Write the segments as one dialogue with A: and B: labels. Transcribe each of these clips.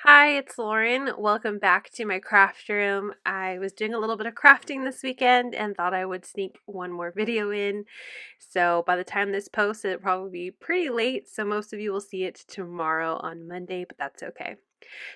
A: Hi, it's Lauren. Welcome back to my craft room. I was doing a little bit of crafting this weekend and thought I would sneak one more video in. So by the time this posts, it'll probably be pretty late, so most of you will see it tomorrow on Monday, but that's okay.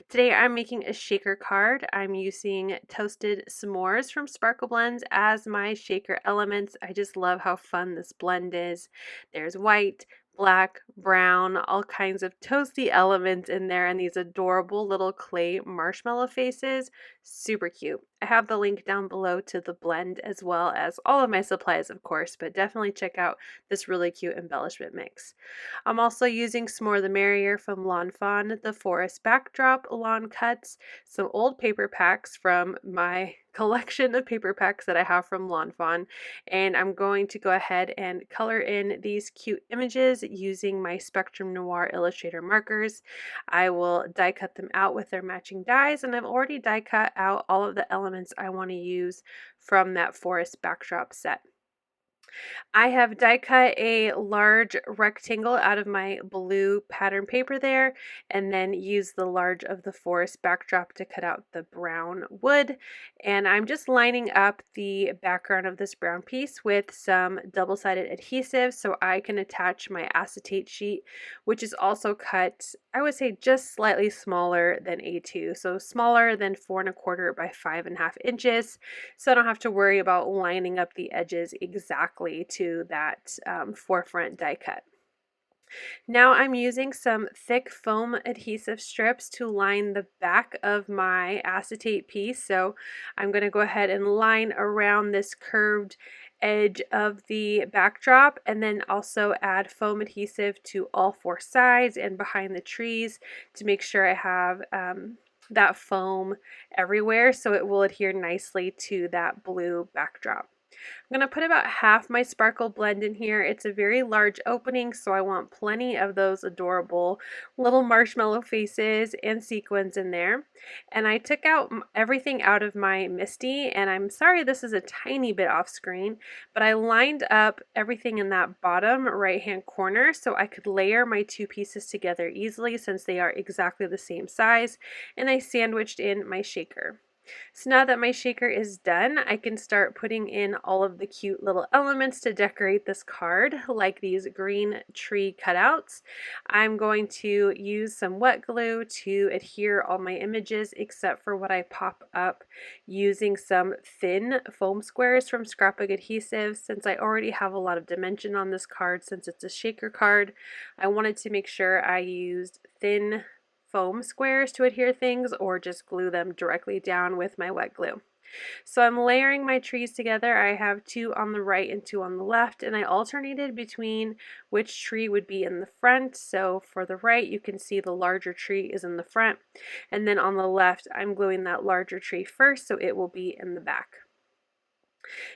A: Today I'm making a shaker card. I'm using toasted s'mores from Sparkle Blends as my shaker elements. I just love how fun this blend is. There's white, black, brown, all kinds of toasty elements in there, and these adorable little clay marshmallow faces. Super cute. I have the link down below to the blend as well as all of my supplies, of course, but definitely check out this really cute embellishment mix. I'm also using some more the Merrier from Fawn, the forest backdrop lawn cuts, some old paper packs from my collection of paper packs that I have from Fawn, and I'm going to go ahead and color in these cute images using my Spectrum Noir Illustrator markers. I will die cut them out with their matching dies, and I've already die cut out all of the elements I want to use from that forest backdrop set. I have die cut a large rectangle out of my blue pattern paper there, and then use the large of the forest backdrop to cut out the brown wood. And I'm just lining up the background of this brown piece with some double-sided adhesive so I can attach my acetate sheet, which is also cut, I would say, just slightly smaller than A2, so smaller than 4¼ by 5½ inches, so I don't have to worry about lining up the edges exactly to that forefront die cut. Now I'm using some thick foam adhesive strips to line the back of my acetate piece. So I'm going to go ahead and line around this curved edge of the backdrop, and then also add foam adhesive to all four sides and behind the trees to make sure I have that foam everywhere so it will adhere nicely to that blue backdrop. I'm going to put about half my sparkle blend in here. It's a very large opening, so I want plenty of those adorable little marshmallow faces and sequins in there. And I took out everything out of my Misty, and I'm sorry this is a tiny bit off screen, but I lined up everything in that bottom right hand corner so I could layer my two pieces together easily since they are exactly the same size, and I sandwiched in my shaker. So now that my shaker is done, I can start putting in all of the cute little elements to decorate this card, like these green tree cutouts. I'm going to use some wet glue to adhere all my images except for what I pop up using some thin foam squares from scrapbook adhesive. Since I already have a lot of dimension on this card since it's a shaker card, I wanted to make sure I used thin foam squares to adhere things or just glue them directly down with my wet glue. So I'm layering my trees together. I have two on the right and two on the left, and I alternated between which tree would be in the front. So for the right, you can see the larger tree is in the front, and then on the left, I'm gluing that larger tree first so it will be in the back.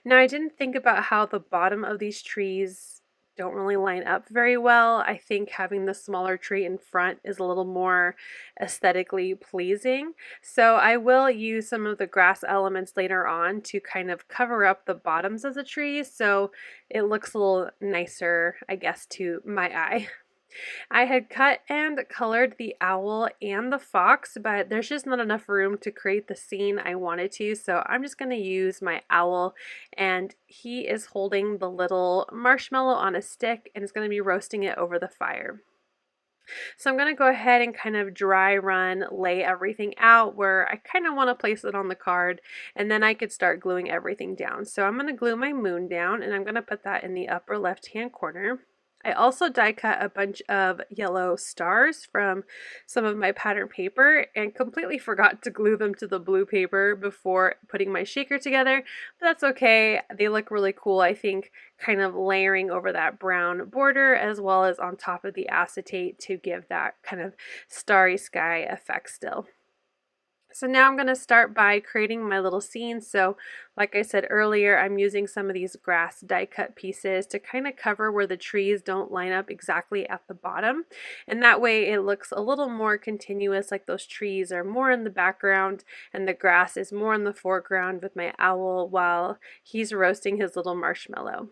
A: Now I didn't think about how the bottom of these trees don't really line up very well. I think having the smaller tree in front is a little more aesthetically pleasing. So I will use some of the grass elements later on to kind of cover up the bottoms of the trees so it looks a little nicer, I guess, to my eye. I had cut and colored the owl and the fox, but there's just not enough room to create the scene I wanted to, so I'm just going to use my owl, and he is holding the little marshmallow on a stick and is going to be roasting it over the fire. So I'm going to go ahead and kind of dry run, lay everything out where I kind of want to place it on the card, and then I could start gluing everything down. So I'm going to glue my moon down, and I'm going to put that in the upper left hand corner. I also die cut a bunch of yellow stars from some of my pattern paper and completely forgot to glue them to the blue paper before putting my shaker together, but that's okay. They look really cool, I think, kind of layering over that brown border as well as on top of the acetate to give that kind of starry sky effect still. So now I'm going to start by creating my little scene. So like I said earlier, I'm using some of these grass die cut pieces to kind of cover where the trees don't line up exactly at the bottom. And that way it looks a little more continuous, like those trees are more in the background and the grass is more in the foreground with my owl while he's roasting his little marshmallow.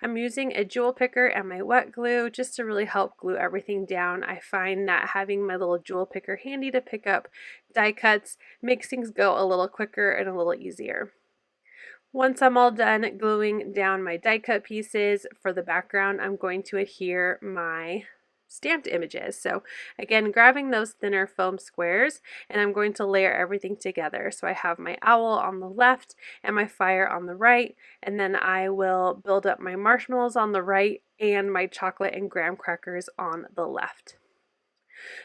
A: I'm using a jewel picker and my wet glue just to really help glue everything down. I find that having my little jewel picker handy to pick up die cuts makes things go a little quicker and a little easier. Once I'm all done gluing down my die cut pieces for the background, I'm going to adhere my stamped images. So again, grabbing those thinner foam squares, and I'm going to layer everything together. So I have my owl on the left and my fire on the right, and then I will build up my marshmallows on the right and my chocolate and graham crackers on the left.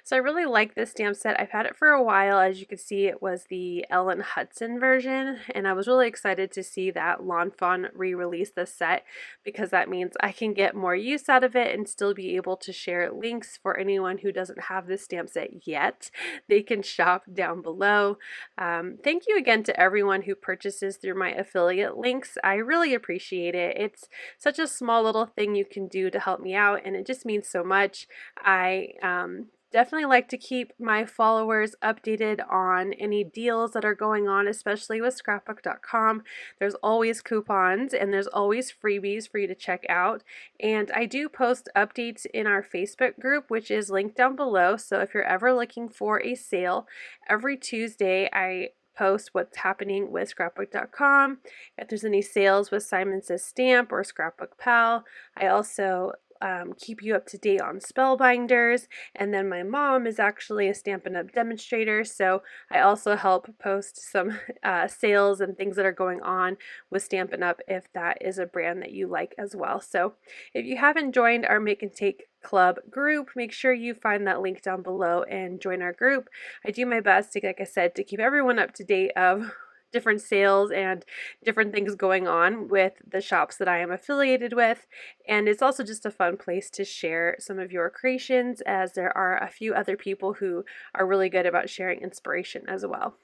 A: So I really like this stamp set. I've had it for a while. As you can see, it was the Ellen Hudson version, and I was really excited to see that Lawn Fawn re-release this set because that means I can get more use out of it and still be able to share links for anyone who doesn't have this stamp set yet. They can shop down below. Thank you again to everyone who purchases through my affiliate links. I really appreciate it. It's such a small little thing you can do to help me out, and it just means so much. I definitely like to keep my followers updated on any deals that are going on, especially with scrapbook.com. There's always coupons and there's always freebies for you to check out. And I do post updates in our Facebook group, which is linked down below. So if you're ever looking for a sale, every Tuesday I post what's happening with scrapbook.com. If there's any sales with Simon Says Stamp or Scrapbook Pal, I also keep you up to date on spellbinders. And then my mom is actually a Stampin' Up! Demonstrator, so I also help post some sales and things that are going on with Stampin' Up! If that is a brand that you like as well. So if you haven't joined our Make and Take Club group, make sure you find that link down below and join our group. I do my best to, like I said, to keep everyone up to date of different sales and different things going on with the shops that I am affiliated with, and it's also just a fun place to share some of your creations, as there are a few other people who are really good about sharing inspiration as well.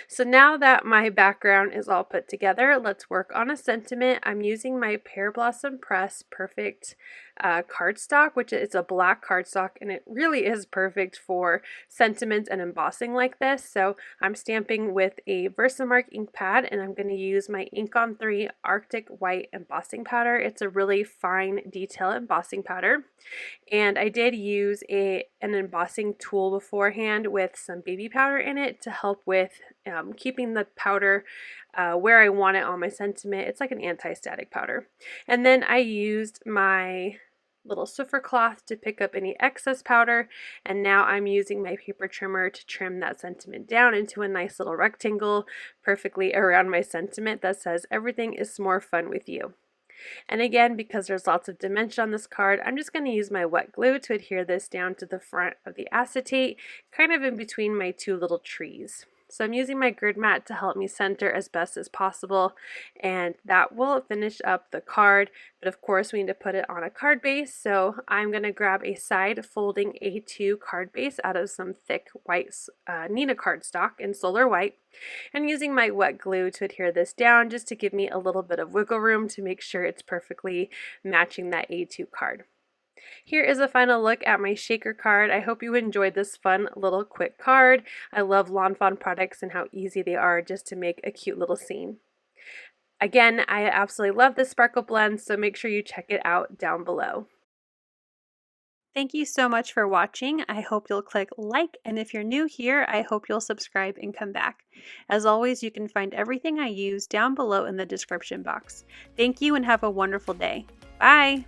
A: So now that my background is all put together, let's work on a sentiment. I'm using my Pear Blossom Press Perfect cardstock, which is a black cardstock, and it really is perfect for sentiments and embossing like this. So I'm stamping with a VersaMark ink pad, and I'm going to use my Ink on 3 Arctic White embossing powder. It's a really fine detail embossing powder, and I did use an embossing tool beforehand with some baby powder in it to help with keeping the powder where I want it on my sentiment. It's like an anti-static powder. And then I used my little Swiffer cloth to pick up any excess powder, and now I'm using my paper trimmer to trim that sentiment down into a nice little rectangle perfectly around my sentiment that says everything is more fun with you. And again, because there's lots of dimension on this card, I'm just going to use my wet glue to adhere this down to the front of the acetate, kind of in between my two little trees. So I'm using my grid mat to help me center as best as possible, and that will finish up the card. But of course we need to put it on a card base, so I'm going to grab a side folding A2 card base out of some thick white Nina cardstock in Solar White, and using my wet glue to adhere this down just to give me a little bit of wiggle room to make sure it's perfectly matching that A2 card. Here is a final look at my shaker card. I hope you enjoyed this fun little quick card. I love Lawn Fawn products and how easy they are just to make a cute little scene. Again, I absolutely love this sparkle blend, so make sure you check it out down below. Thank you so much for watching. I hope you'll click like, and if you're new here, I hope you'll subscribe and come back. As always, you can find everything I use down below in the description box. Thank you and have a wonderful day. Bye!